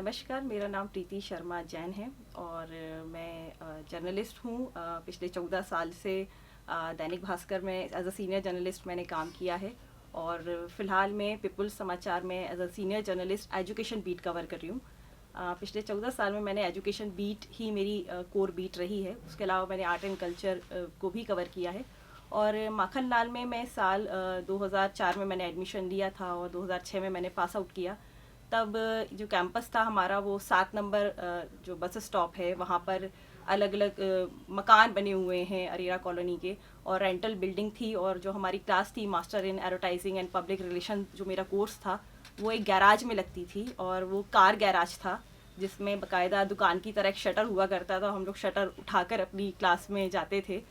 नमस्कार, मेरा नाम प्रीति शर्मा जैन है और मैं जर्नलिस्ट हूँ। पिछले 14 साल से दैनिक भास्कर में एज अ सीनियर जर्नलिस्ट मैंने काम किया है और फ़िलहाल मैं पीपल्स समाचार में as a senior journalist education beat cover कर रही हूँ। पिछले 14 साल में मैंने एजुकेशन बीट ही मेरी कोर बीट रही है। उसके अलावा मैंने आर्ट एंड कल्चर को भी कवर किया है और माखनलाल में मैं साल 2004 में मैंने एडमिशन लिया था और 2006 में मैंने पास आउट किया। तब जो कैंपस था हमारा वो 7 नंबर जो बस स्टॉप है वहाँ पर अलग अलग मकान बने हुए हैं अरेरा कॉलोनी के और रेंटल बिल्डिंग थी। और जो हमारी क्लास थी master in advertising and public relation जो मेरा कोर्स था वो एक गैराज में लगती थी और वो कार गैराज था जिसमें बाकायदा दुकान की तरह एक शटर हुआ करता था। हम लोग शटर उठाकर अपनी क्लास में जाते थे।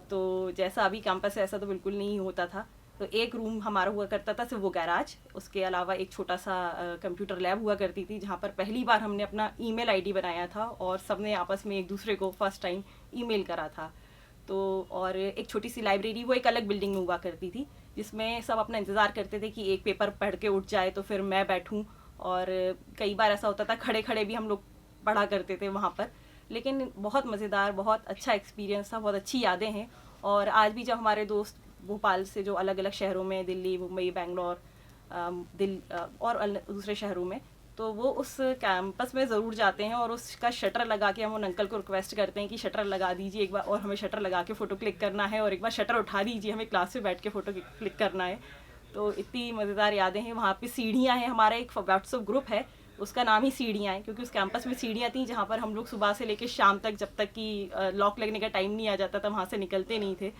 तो जैसा अभी कैंपस है ऐसा तो बिल्कुल नहीं होता था। तो एक रूम हमारा हुआ करता था सिर्फ वो गैराज, उसके अलावा एक छोटा सा कंप्यूटर लैब हुआ करती थी जहाँ पर पहली बार हमने अपना ईमेल आईडी बनाया था और सबने आपस में एक दूसरे को फर्स्ट टाइम ईमेल करा था। तो और एक छोटी सी लाइब्रेरी वो एक अलग बिल्डिंग में हुआ करती थी जिसमें सब अपना इंतज़ार करते थे कि एक पेपर पढ़ के उठ जाए तो फिर मैं बैठूं। और कई बार ऐसा होता था खड़े खड़े भी हम लोग पढ़ा करते थे वहाँ पर। लेकिन बहुत मज़ेदार, बहुत अच्छा एक्सपीरियंस था, बहुत अच्छी यादें हैं। और आज भी जब हमारे दोस्त भोपाल से जो अलग अलग शहरों में, दिल्ली, मुंबई, बेंगलोर, और दूसरे शहरों में, तो वो उस कैंपस में ज़रूर जाते हैं और उसका शटर लगा के हम उन अंकल को रिक्वेस्ट करते हैं कि शटर लगा दीजिए एक बार और हमें शटर लगा के फ़ोटो क्लिक करना है और एक बार शटर उठा दीजिए, हमें क्लास में बैठ के फ़ोटो क्लिक करना है। तो इतनी मज़ेदार यादें हैं। वहाँ पे सीढ़ियाँ हैं, हमारा एक व्हाट्सएप ग्रुप है उसका नाम ही सीढ़ियाँ है क्योंकि उस कैंपस में सीढ़ियाँ थी जहाँ पर हम लोग सुबह से लेकर शाम तक, जब तक कि लॉक लगने का टाइम नहीं आ जाता था, वहाँ से निकलते नहीं थे।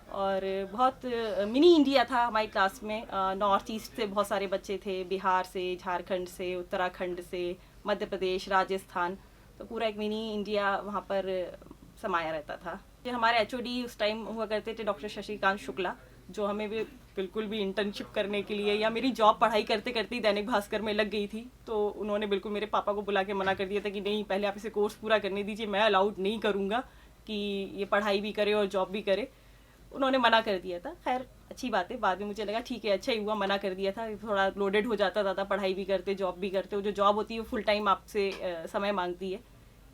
और बहुत मिनी इंडिया था हमारी क्लास में। नॉर्थ ईस्ट से बहुत सारे बच्चे थे, बिहार से, झारखंड से, उत्तराखंड से, मध्य प्रदेश, राजस्थान। तो पूरा एक मिनी इंडिया वहाँ पर समाया रहता था। ये हमारे एचओडी उस टाइम हुआ करते थे डॉक्टर शशिकांत शुक्ला, जो हमें भी बिल्कुल भी इंटर्नशिप करने के लिए, या मेरी जॉब पढ़ाई करते करते ही दैनिक भास्कर में लग गई थी, तो उन्होंने बिल्कुल मेरे पापा को बुला के मना कर दिया था कि नहीं, पहले आप इसे कोर्स पूरा करने दीजिए, मैं अलाउड नहीं करूँगा कि ये पढ़ाई भी करे और जॉब भी करे। उन्होंने मना कर दिया था। खैर अच्छी बात है, बाद में मुझे लगा ठीक है, अच्छा ही हुआ मना कर दिया था। थोड़ा लोडेड हो जाता, ज़्यादा पढ़ाई भी करते जॉब भी करते हो, जो जॉब होती है वो फुल टाइम आपसे समय मांगती है।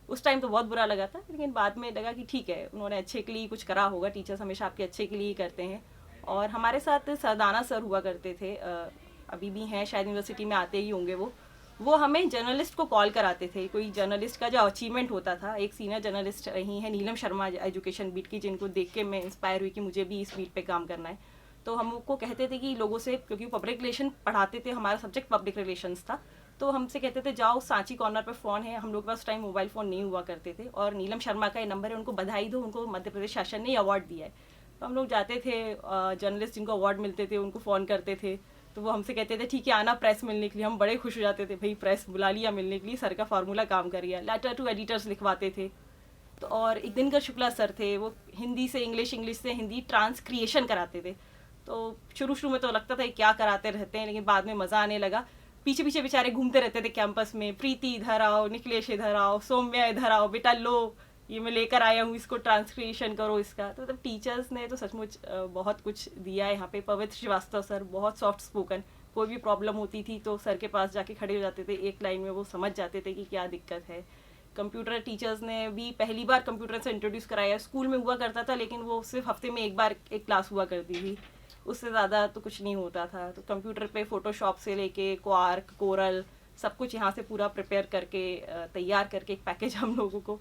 उस टाइम तो बहुत बुरा लगा था, लेकिन बाद में लगा कि ठीक है, उन्होंने अच्छे के लिए कुछ करा होगा। टीचर्स हमेशा आपके अच्छे के लिए ही करते हैं। और हमारे साथ सरदाना सर हुआ करते थे, अभी भी हैं, शायद यूनिवर्सिटी में आते ही होंगे वो हमें जर्नलिस्ट को कॉल कराते थे। कोई जर्नलिस्ट का जो अचीवमेंट होता था, एक सीनियर जर्नलिस्ट रही हैं नीलम शर्मा एजुकेशन बीट की, जिनको देख के मैं इंस्पायर हुई कि मुझे भी इस बीट पे काम करना है। तो हमको कहते थे कि लोगों से, क्योंकि पब्लिक रिलेशन पढ़ाते थे, हमारा सब्जेक्ट पब्लिक रिलेशंस था, तो हमसे कहते थे जाओ सांची कॉर्नर पे फ़ोन है। हम लोग के पास टाइम मोबाइल फ़ोन नहीं हुआ करते थे और नीलम शर्मा का ये नंबर है, उनको बधाई दो, उनको मध्य प्रदेश शासन ने अवार्ड दिया है। तो हम लोग जाते थे, जर्नलिस्ट जिनको अवार्ड मिलते थे उनको फ़ोन करते थे, तो वो हमसे कहते थे ठीक है आना प्रेस मिलने के लिए। हम बड़े खुश हो जाते थे, भाई प्रेस बुला लिया मिलने के लिए, सर का फार्मूला काम कर गया। लेटर टू एडिटर्स लिखवाते थे। तो और एक दिनकर शुक्ला सर थे, वो हिंदी से इंग्लिश, इंग्लिश से हिंदी ट्रांसक्रिएशन कराते थे। तो शुरू में तो लगता था क्या कराते रहते हैं, लेकिन बाद में मज़ा आने लगा। पीछे पीछे बेचारे घूमते रहते थे कैंपस में, प्रीति इधर आओ, निखिलेश इधर आओ, सौम्या इधर आओ, बेटा लो ये मैं लेकर आया हूँ, इसको ट्रांसक्रिएशन करो इसका। तो मतलब टीचर्स ने तो सचमुच बहुत कुछ दिया है यहाँ पे। पवित्र श्रीवास्तव सर बहुत सॉफ्ट स्पोकन, कोई भी प्रॉब्लम होती थी तो सर के पास जाके खड़े हो जाते थे, एक लाइन में वो समझ जाते थे कि क्या दिक्कत है। कंप्यूटर टीचर्स ने भी पहली बार कंप्यूटर से इंट्रोड्यूस कराया। स्कूल में हुआ करता था लेकिन वो सिर्फ हफ्ते में एक बार एक क्लास हुआ करती थी, उससे ज़्यादा तो कुछ नहीं होता था। तो कंप्यूटर पे फ़ोटोशॉप से लेके क्वार्क, कोरल, सब कुछ यहाँ से पूरा प्रिपेयर करके तैयार करके एक पैकेज हम लोगों को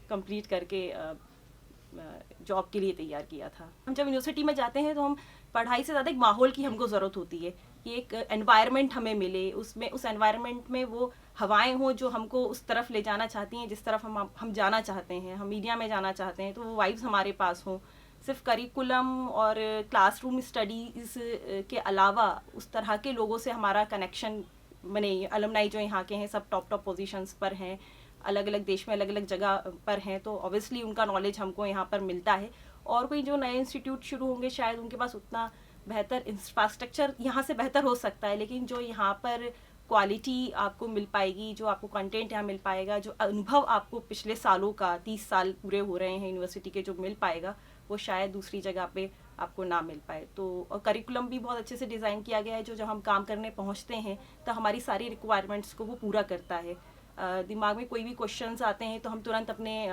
कंप्लीट करके जॉब के लिए तैयार किया था। हम जब यूनिवर्सिटी में जाते हैं तो हम पढ़ाई से ज़्यादा एक माहौल की हमको ज़रूरत होती है कि एक एनवायरनमेंट हमें मिले, उसमें उस एनवायरनमेंट में वो हवाएं हों जो हमको उस तरफ ले जाना चाहती हैं जिस तरफ हम जाना चाहते हैं, हम मीडिया में जाना चाहते हैं, तो वो वाइब्स हमारे पास हों। सिर्फ करिकुलम और क्लासरूम स्टडीज़ के अलावा उस तरह के लोगों से हमारा कनेक्शन बने। अलुमनाई जो यहाँ के हैं सब टॉप पोजीशंस पर हैं, अलग अलग देश में अलग अलग जगह पर हैं, तो ऑब्वियसली उनका नॉलेज हमको यहाँ पर मिलता है। और कोई जो नए इंस्टीट्यूट शुरू होंगे शायद उनके पास उतना बेहतर इंफ्रास्ट्रक्चर यहाँ से बेहतर हो सकता है, लेकिन जो यहाँ पर क्वालिटी आपको मिल पाएगी, जो आपको कंटेंट यहाँ मिल पाएगा, जो अनुभव आपको पिछले सालों का 30 साल पूरे हो रहे हैं यूनिवर्सिटी के जो मिल पाएगा, वो शायद दूसरी जगह पे आपको ना मिल पाए। तो और करिकुलम भी बहुत अच्छे से डिज़ाइन किया गया है, जो जब हम काम करने पहुँचते हैं तो हमारी सारी रिक्वायरमेंट्स को वो पूरा करता है। दिमाग में कोई भी क्वेश्चंस आते हैं तो हम तुरंत अपने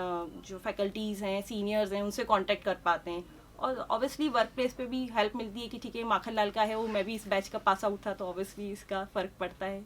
जो फैकल्टीज़ हैं, सीनियर्स हैं, उनसे कांटेक्ट कर पाते हैं। और ऑब्वियसली वर्क प्लेस पे भी हेल्प मिलती है कि ठीक है माखन लाल का है वो, मैं भी इस बैच का पास आउट था, तो ऑब्वियसली इसका फ़र्क पड़ता है।